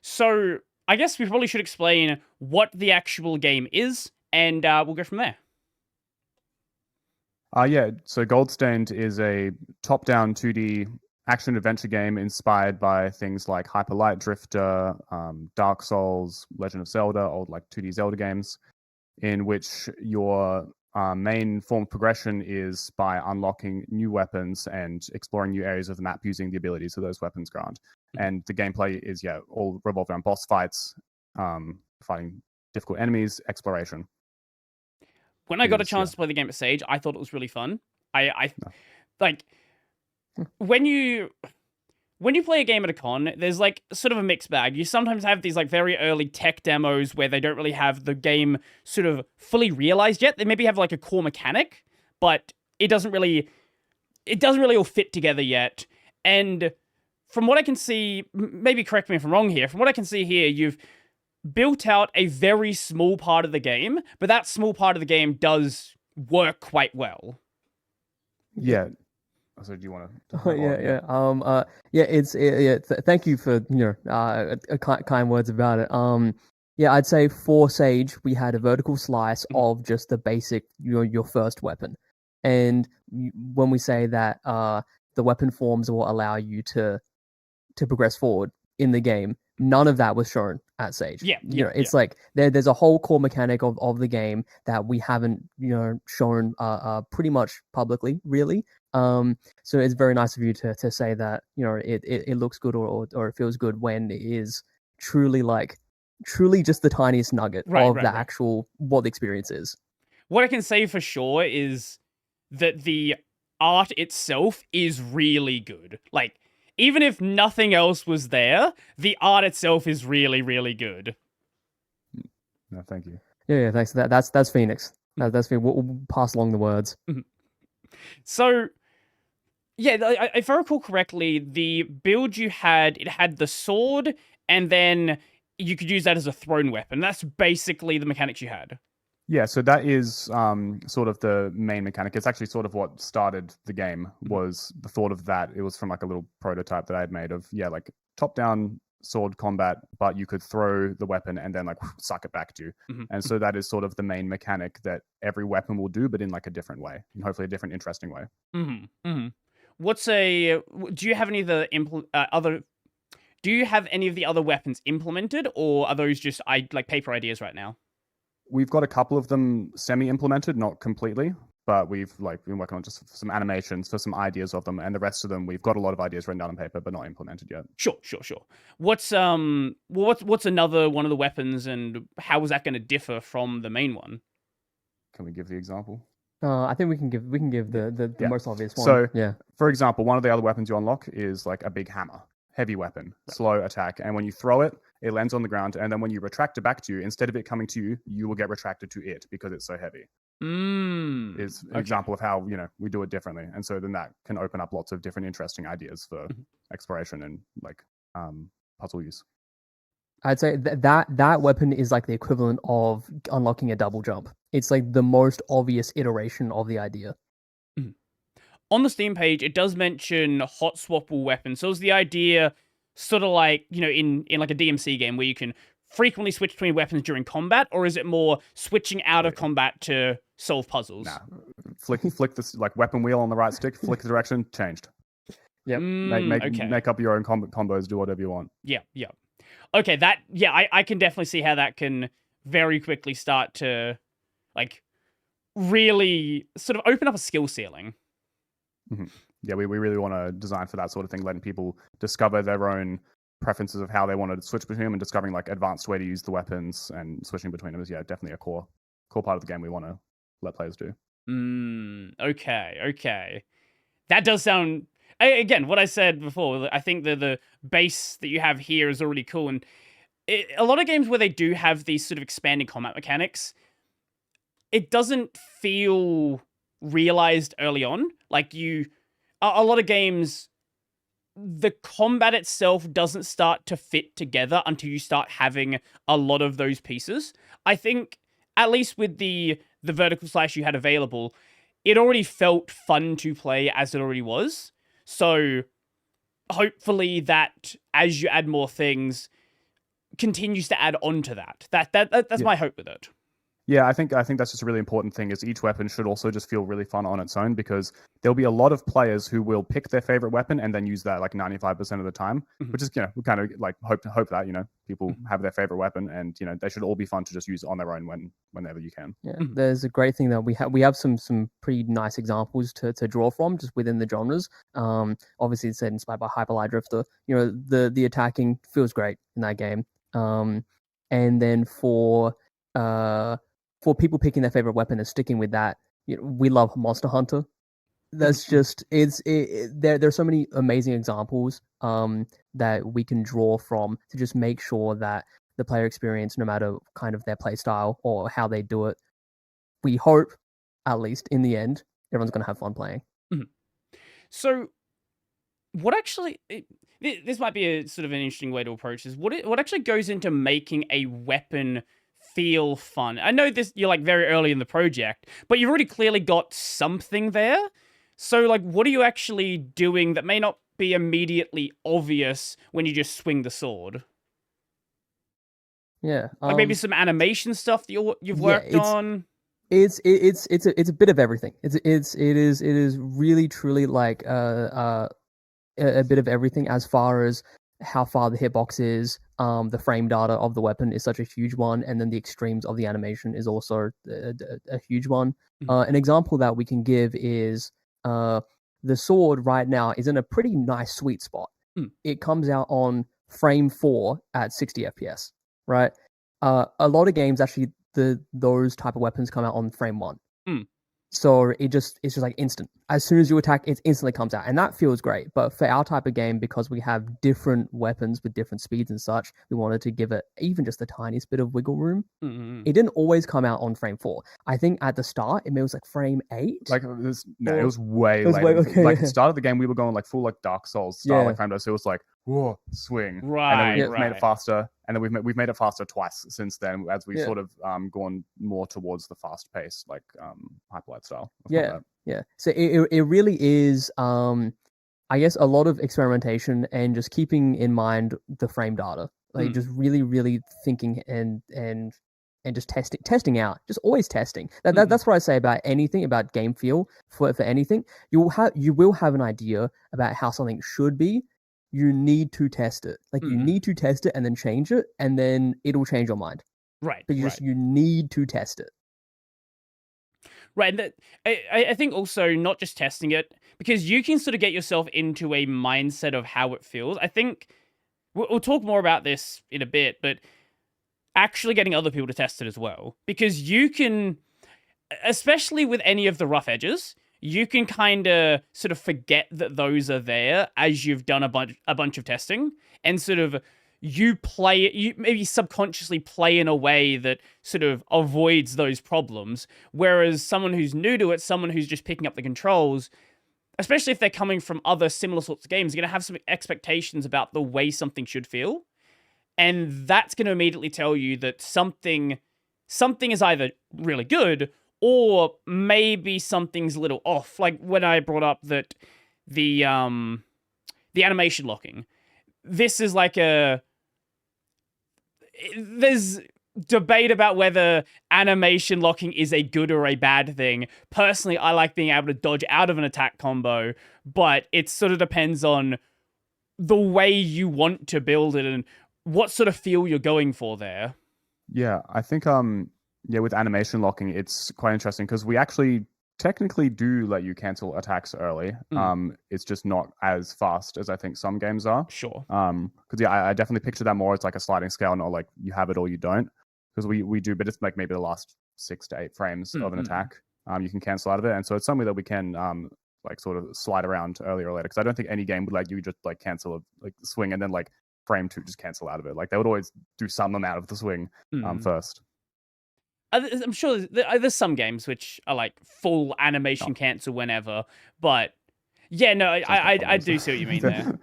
So I guess we probably should explain what the actual game is, and we'll go from there. Yeah, so Goldstained is a top-down 2D action-adventure game inspired by things like Hyper Light Drifter, Dark Souls, Legend of Zelda, old like 2D Zelda games, in which your main form of progression is by unlocking new weapons and exploring new areas of the map using the abilities that those weapons grant. And the gameplay is, all revolved around boss fights, fighting difficult enemies, exploration. When I got a chance to play the game at Sage, I thought it was really fun. I like when you play a game at a con, there's like sort of a mixed bag. You sometimes have these like very early tech demos where they don't really have the game sort of fully realized yet. They maybe have like a core mechanic, but it doesn't really all fit together yet. And from what I can see, maybe correct me if I'm wrong here, from what I can see here, you've built out a very small part of the game, but that small part of the game does work quite well. Yeah. So do you want to? Thank you for kind words about it. I'd say for Sage we had a vertical slice of just the basic your first weapon, and when we say that the weapon forms will allow you to progress forward in the game, none of that was shown at Sage. It's like there's a whole core mechanic of the game that we haven't shown pretty much publicly, really. So it's very nice of you to say that it looks good or it feels good when it is truly just the tiniest nugget of the actual what the experience is. What I can say for sure is that the art itself is really good. Like, even if nothing else was there, the art itself is really, really good. No, thank you. Yeah, thanks. That's Phoenix. That's Phoenix. We'll pass along the words. So, yeah, if I recall correctly, the build you had, it had the sword, and then you could use that as a thrown weapon. That's basically the mechanics you had. Yeah, so that is sort of the main mechanic. It's actually sort of what started the game, was the thought of that. It was from like a little prototype that I had made of, like top-down sword combat, but you could throw the weapon and then like suck it back to you. And so that is sort of the main mechanic that every weapon will do, but in like a different way, and hopefully a different, interesting way. Do you have any of the do you have any of the other weapons implemented, or are those just like paper ideas right now? We've got a couple of them semi-implemented, not completely, but we've been working on just some animations for some ideas of them, and the rest of them we've got a lot of ideas written down on paper, but not implemented yet. Sure. What's another one of the weapons, and how is that going to differ from the main one? Can we give the example? I think we can give the most obvious one. So, for example, one of the other weapons you unlock is like a big hammer, heavy weapon, slow attack, and when you throw it, it lands on the ground, and then when you retract it back to you, instead of it coming to you, you will get retracted to it because it's so heavy. Is an example of how we do it differently, and so then that can open up lots of different interesting ideas for exploration and like puzzle use. I'd say that weapon is like the equivalent of unlocking a double jump. It's like the most obvious iteration of the idea. On the Steam page, it does mention hot swappable weapons. So is the idea sort of like, in like a DMC game where you can frequently switch between weapons during combat, or is it more switching out of combat to solve puzzles? Nah. Flick this like weapon wheel on the right stick, flick the direction, changed. Yep. Make up your own combos, do whatever you want. Yeah. Okay, I can definitely see how that can very quickly start to like really sort of open up a skill ceiling. Yeah, we really want to design for that sort of thing, letting people discover their own preferences of how they want to switch between them, and discovering like advanced way to use the weapons and switching between them is definitely a core part of the game we want to let players do. Okay. That does sound, again, what I said before. I think the base that you have here is already cool, and a lot of games where they do have these sort of expanding combat mechanics, it doesn't feel realized early on. Like a lot of games, the combat itself doesn't start to fit together until you start having a lot of those pieces. I think, at least with the vertical slash you had available, it already felt fun to play as it already was. So hopefully that as you add more things, continues to add on to that. That's my hope with it. Yeah, I think that's just a really important thing, is each weapon should also just feel really fun on its own, because there'll be a lot of players who will pick their favorite weapon and then use that like 95% of the time, which is, we kind of like hope that, people have their favorite weapon, and, they should all be fun to just use on their own whenever you can. Yeah, there's a great thing that we have some pretty nice examples to draw from just within the genres. Obviously it's inspired by Hyperlight Drifter. The attacking feels great in that game. And then for people picking their favorite weapon and sticking with that, we love Monster Hunter. That's just there's so many amazing examples that we can draw from to just make sure that the player experience, no matter kind of their play style or how they do it, we hope, at least in the end, everyone's going to have fun playing. So what actually, this might be a sort of an interesting way to approach this. What actually goes into making a weapon feel fun? I know you're like very early in the project, but you've already clearly got something there. So like, what are you actually doing that may not be immediately obvious when you just swing the sword? Yeah, like maybe some animation stuff that you've worked on. It's a bit of everything. It is really truly like a bit of everything, as far as how far the hitbox is. The frame data of the weapon is such a huge one, and then the extremes of the animation is also a huge one. An example that we can give is the sword right now is in a pretty nice sweet spot. It comes out on frame 4 at 60 FPS, right? A lot of games actually, those type of weapons come out on frame 1. So it's just like instant. As soon as you attack, it instantly comes out, and that feels great. But for our type of game, because we have different weapons with different speeds and such, we wanted to give it even just the tiniest bit of wiggle room. It didn't always come out on frame 4. I think at the start it was like frame 8. Like it was way later. Okay. Like the start of the game, we were going like full like Dark Souls style, like frame data. So it was like, whoa, swing, right? And then we made it faster, and then we've made it faster twice since then, as we've sort of gone more towards the fast pace, like Hyperlight style. Yeah. So it really is, I guess, a lot of experimentation and just keeping in mind the frame data, like just really, really thinking and just testing out, just always testing. That's what I say about anything, about game feel for anything. You will have an idea about how something should be. You need to test it. Like you need to test it and then change it, and then it'll change your mind. Right. But you need to test it. Right, and I think also not just testing it, because you can sort of get yourself into a mindset of how it feels. I think we'll talk more about this in a bit, but actually getting other people to test it as well, because you can, especially with any of the rough edges, you can kind of sort of forget that those are there as you've done a bunch of testing, and sort of you maybe subconsciously play in a way that sort of avoids those problems. Whereas someone who's new to it, someone who's just picking up the controls, especially if they're coming from other similar sorts of games, are going to have some expectations about the way something should feel. And that's going to immediately tell you that something is either really good or maybe something's a little off. Like when I brought up that the animation locking, this is like there's debate about whether animation locking is a good or a bad thing. Personally, I like being able to dodge out of an attack combo, but it sort of depends on the way you want to build it and what sort of feel you're going for there. Yeah, I think with animation locking, it's quite interesting because we actually technically do let you cancel attacks early. It's just not as fast as I think some games are. Sure. Because I definitely picture that more as like a sliding scale, not like you have it or you don't. Because we do, but it's like maybe the last 6 to 8 frames of an attack, you can cancel out of it, and so it's something that we can like sort of slide around earlier or later. Because I don't think any game would let you just like cancel a swing and then like frame 2 just cancel out of it. Like they would always do some amount of the swing first. I'm sure there's some games which are like full animation cancel whenever, but yeah, no, I do see what you mean there.